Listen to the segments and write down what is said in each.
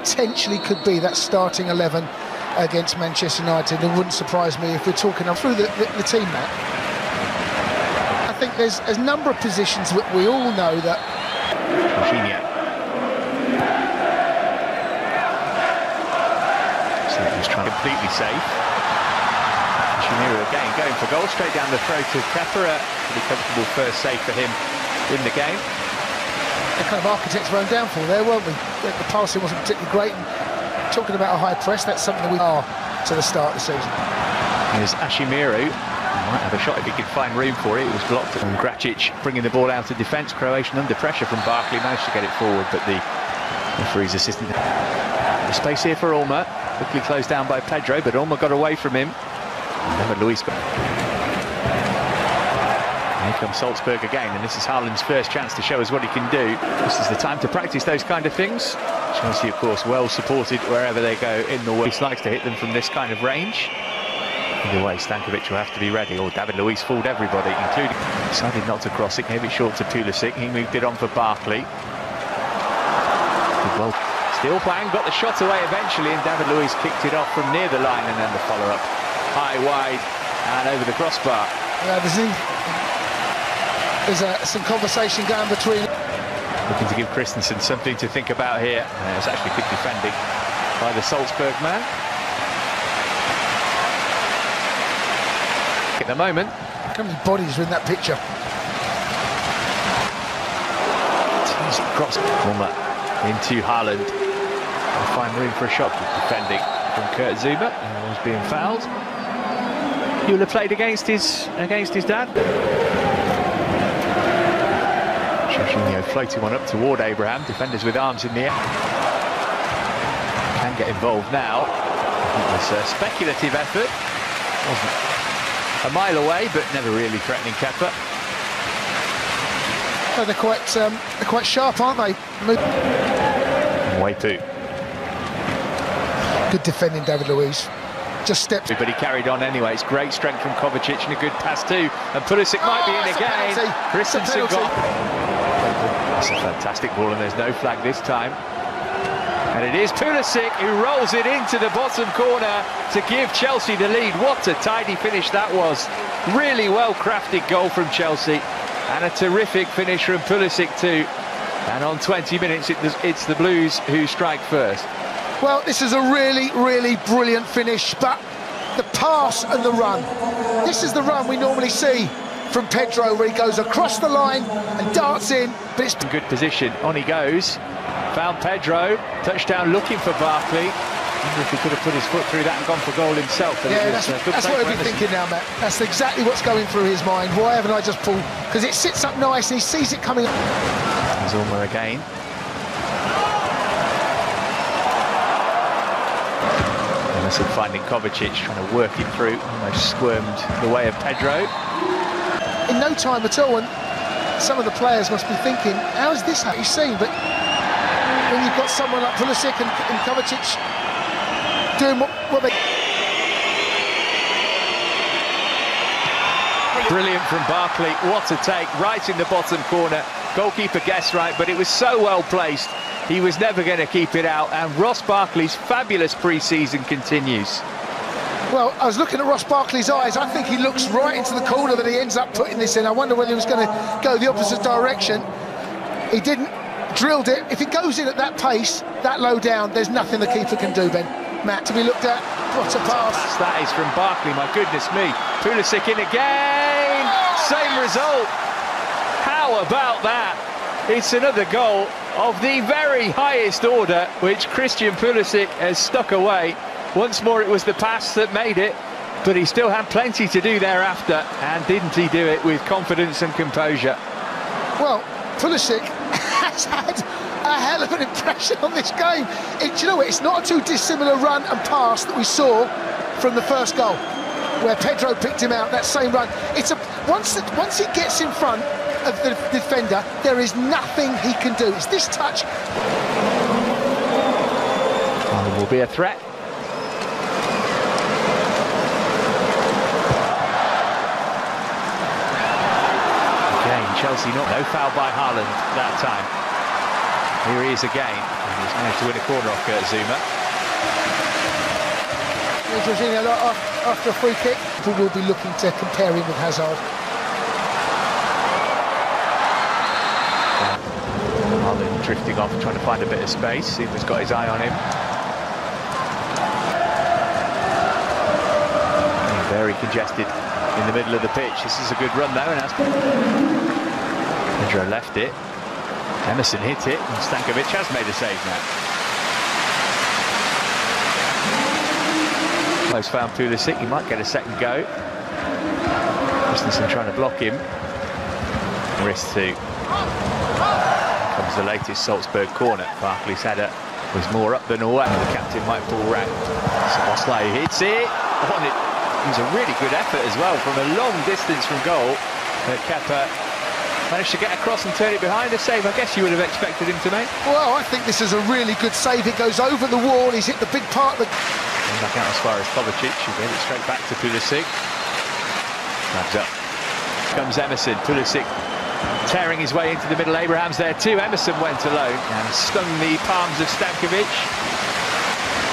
potentially could be that starting 11 against Manchester United. It wouldn't surprise me if we're talking through the team, Matt. I think there's a number of positions that we all know that... So he's trying completely safe. Shimiru again going for goal, straight down the throat of Kepa. Pretty comfortable first save for him in the game. The kind of architects were own downfall there, weren't we? The passing wasn't particularly great. And talking about a high press, that's something that we are to the start of the season. Here's Ashimiru. He might have a shot if he could find room for it. It was blocked. And Gracic bringing the ball out of defence. Croatian under pressure from Barkley, managed to get it forward, but the referee's assistant. The space here for Ulmer. Quickly closed down by Pedro, but Ulmer got away from him. And then Luis got... Here comes Salzburg again, and this is Haaland's first chance to show us what he can do. This is the time to practice those kind of things. Chelsea, of course, well supported wherever they go in the world. He likes to hit them from this kind of range. Either way, Stankovic will have to be ready, or David Luiz fooled everybody, including... Decided not to cross it, gave it short to Pulisic. He moved it on for Barkley. Well, still playing, got the shot away eventually, and David Luiz kicked it off from near the line, and then the follow-up. High, wide, and over the crossbar. There's some conversation going between... Looking to give Christensen something to think about here. It's actually good defending by the Salzburg man. At the moment... How many bodies are in that picture? Cross Ulmer into Haaland. They'll find room for a shot. Defending from Kurt Zuma. He was being fouled. He will have played against his dad. Jorginho floating one up toward Abraham. Defenders with arms in the air. Can get involved now. It was a speculative effort. Wasn't a mile away, but never really threatening Kepa. Oh, they're quite sharp, aren't they? Waipu. Good defending, David Luiz. Just stepped. But he carried on anyway. It's great strength from Kovacic and a good pass too. And Pulisic might be in again. Christensen got... That's a fantastic ball, and there's no flag this time. And it is Pulisic who rolls it into the bottom corner to give Chelsea the lead. What a tidy finish that was. Really well-crafted goal from Chelsea. And a terrific finish from Pulisic too. And on 20 minutes, it's the Blues who strike first. Well, this is a really, really brilliant finish, but the pass and the run. This is the run we normally see from Pedro, where he goes across the line and darts in, but it's... Good position, on he goes. Found Pedro, touchdown looking for Barkley. I wonder if he could have put his foot through that and gone for goal himself. But yeah, that's what he'll be thinking now, Matt. That's exactly what's going through his mind. Why haven't I just pulled? Because it sits up nice and he sees it coming. There's Ulmer again. Emerson finding Kovacic, trying to work him through. Almost squirmed the way of Pedro. In no time at all, and some of the players must be thinking, how is this how you see? But when you've got someone like Pulisic and Kovacic doing what they... Brilliant from Barkley, what a take, right in the bottom corner. Goalkeeper guessed right, but it was so well placed, he was never going to keep it out. And Ross Barkley's fabulous pre-season continues. Well, I was looking at Ross Barkley's eyes. I think he looks right into the corner that he ends up putting this in. I wonder whether he was going to go the opposite direction. He didn't, drilled it. If it goes in at that pace, that low down, there's nothing the keeper can do, Ben. Matt, to be looked at, what a pass. That is from Barkley, my goodness me. Pulisic in again, same result. How about that? It's another goal of the very highest order, which Christian Pulisic has stuck away. Once more, it was the pass that made it, but he still had plenty to do thereafter, and didn't he do it with confidence and composure? Well, Pulisic has had a hell of an impression on this game. Do you know what? It's not a too dissimilar run and pass that we saw from the first goal, where Pedro picked him out, that same run. It's a once he gets in front of the defender, there is nothing he can do. It's this touch. Well, it will be a threat. Chelsea, no foul by Haaland that time. Here he is again. He's Managed to win a corner off Zuma. Jorginho, after a free kick, we will be looking to compare him with Hazard. Haaland drifting off, trying to find a bit of space. Seaman's got his eye on him. Very congested in the middle of the pitch. This is a good run though, and Pedro left it. Emerson hit it, and Stankovic has made a save now. Close found Pulisic, he might get a second go. Christensen trying to block him. Wrist two. Comes the latest Salzburg corner. Barkley's header was more up than away. The captain might pull round. Szoboszlai hits it. On it. It was a really good effort as well from a long distance from goal. Kepa managed to get across and turn it behind. A save I guess you would have expected him to make. Well, I think this is a really good save. It goes over the wall. He's hit the big part of the... Back out as far as Kovacic, who gave it straight back to Pulisic. Flags up. Comes Emerson, Pulisic tearing his way into the middle. Abraham's there too. Emerson went alone and stung the palms of Stankovic.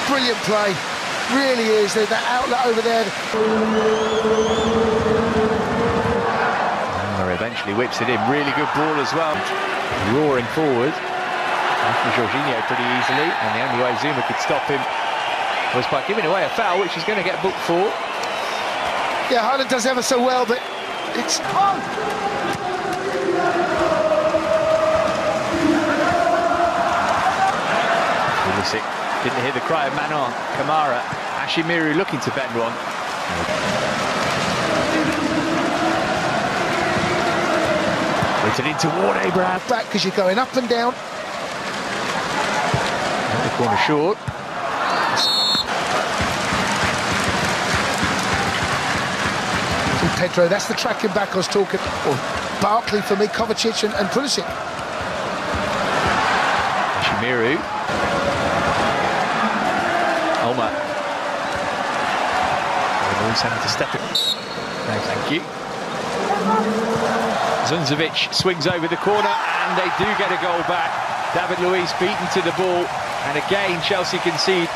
Brilliant play, really is. There's that outlet over there. Neymar eventually whips it in. Really good ball as well. Roaring forward. After Jorginho pretty easily, and the only way Zuma could stop him was by giving away a foul, which is going to get booked for. Yeah, Haaland does ever so well, but it's on. Pulisic didn't hear the cry of man on. Kamara, Ashimiru looking to bend one. Waited in toward Abraham. Back because you're going up and down. The corner short. Pedro, that's the tracking back I was talking about. Barkley for me, Kovacic and Pulisic. Shimiru. Olma. Always having to step it. No, thank you. Zunzovic swings over the corner and they do get a goal back. David Luiz beaten to the ball, and again Chelsea concede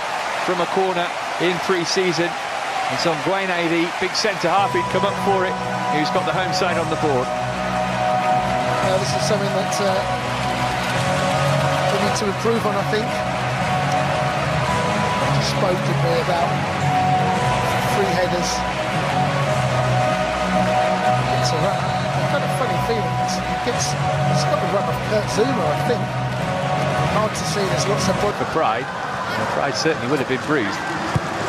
from a corner in pre-season. And so Nguene, the big centre-half, who'd come up for it, who's got the home side on the board. This is something that we need to improve on, I think. You spoke to me about free headers. It's a run. I've got a funny feeling. It's got the run of Kurt Zuma, I think. Hard to see, there's lots of... For Pride, Pride certainly would have been bruised.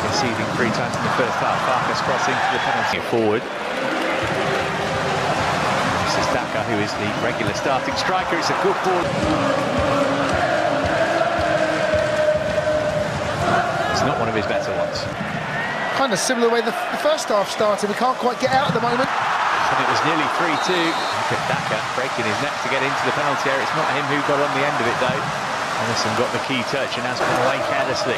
Conceding 3 times in the first half. Farkas crossing to the penalty forward. This is Daka, who is the regular starting striker. It's a good ball. It's not one of his better ones. Kind of similar way the first half started. We can't quite get out at the moment. And it was nearly 3-2. Look at Daka breaking his neck to get into the penalty area. It's not him who got on the end of it though. Anderson got the key touch and has put away carelessly.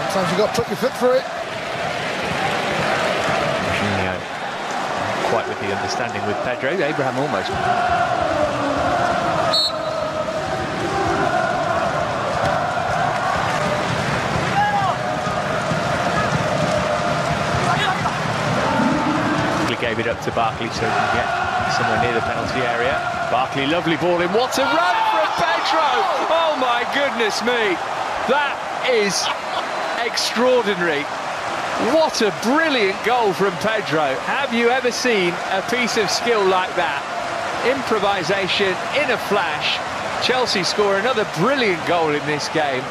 Sometimes you've got to put your foot through it. Jorginho, quite with the understanding with Pedro. Abraham almost. He gave it up to Barkley so he can get somewhere near the penalty area. Barkley, lovely ball in. What a run from Pedro! Oh my goodness me! That is extraordinary. What a brilliant goal from Pedro. Have you ever seen a piece of skill like that? Improvisation in a flash. Chelsea score another brilliant goal in this game,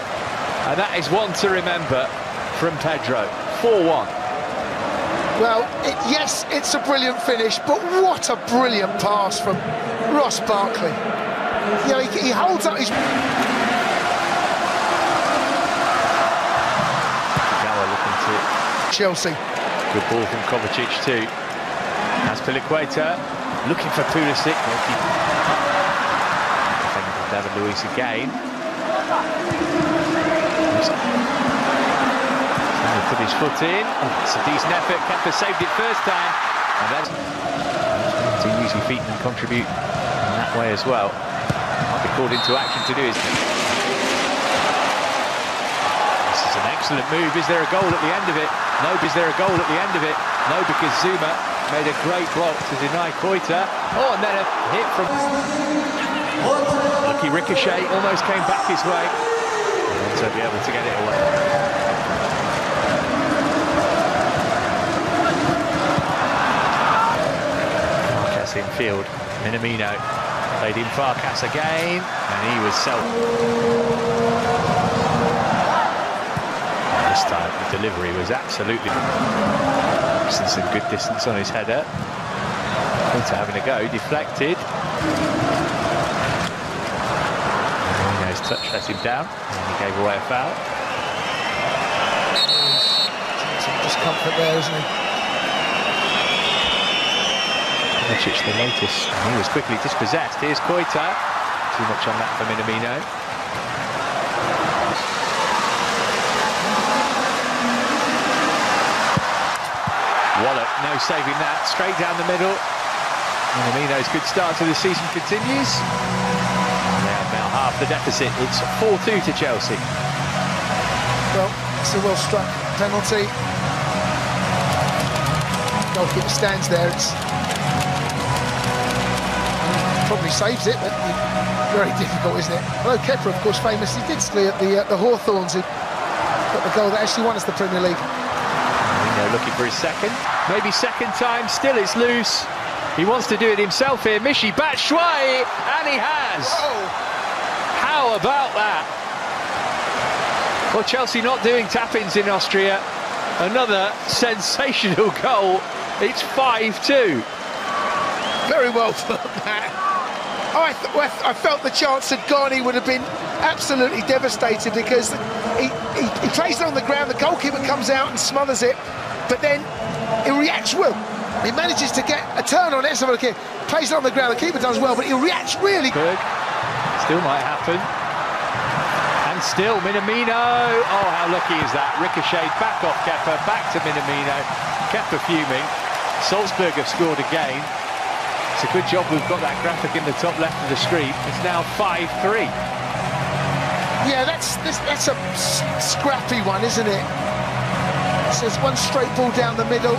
and that is one to remember from Pedro. 4-1. Well, yes, it's a brilliant finish, but what a brilliant pass from Ross Barkley. You know, he holds up his... Chelsea. Good ball from Kovacic too. As Piliqueta looking for Pulisic. David Luiz again. He put his foot in. Oh, it's a decent effort. Kepa saved it first time. And that's to use your feet and contribute in that way as well. be called into action to do his thing. This is an excellent move. Is there a goal at the end of it? No. Is there a goal at the end of it? No, because Zuma made a great block to deny Koita. Oh, and then a hit from... Lucky ricochet, almost came back his way. And to be able to get it away. Farkas in field. Minamino played in Farkas again, and he was This time the delivery was absolutely... Some good distance on his header. Koita having a go, deflected. Minamino's touch let him down, and he gave away a foul. Some discomfort there, isn't he? Kovacic, the latest. He was quickly dispossessed. Here's Koita. Too much on that for Minamino. Wallop, no saving that. Straight down the middle. Minamino's good start to the season continues. They have now half the deficit. It's 4-2 to Chelsea. Well, it's a well-struck penalty. Goalkeeper stands there. It's probably saves it, but very difficult, isn't it? Although Kepa, of course, famously did ski at the Hawthorns, who got the goal that actually won us the Premier League. Looking for his second, maybe second time, still it's loose. He wants to do it himself here. Michy Batshuayi, and he has. Whoa. How about that? Well, Chelsea not doing tap-ins in Austria. Another sensational goal. It's 5-2. Very well put, Matt. I felt the chance had gone. He would have been absolutely devastated because he plays it on the ground. The goalkeeper comes out and smothers it, but then he reacts well. He manages to get a turn on it. So okay, plays it on the ground. The keeper does well, but he reacts really. Still might happen. And still Minamino. Oh, how lucky is that? Ricocheted back off Kepa, back to Minamino. Kepa fuming. Salzburg have scored again. It's a good job we've got that graphic in the top left of the screen. It's now 5-3. Yeah, that's a scrappy one, isn't it? So there's one straight ball down the middle.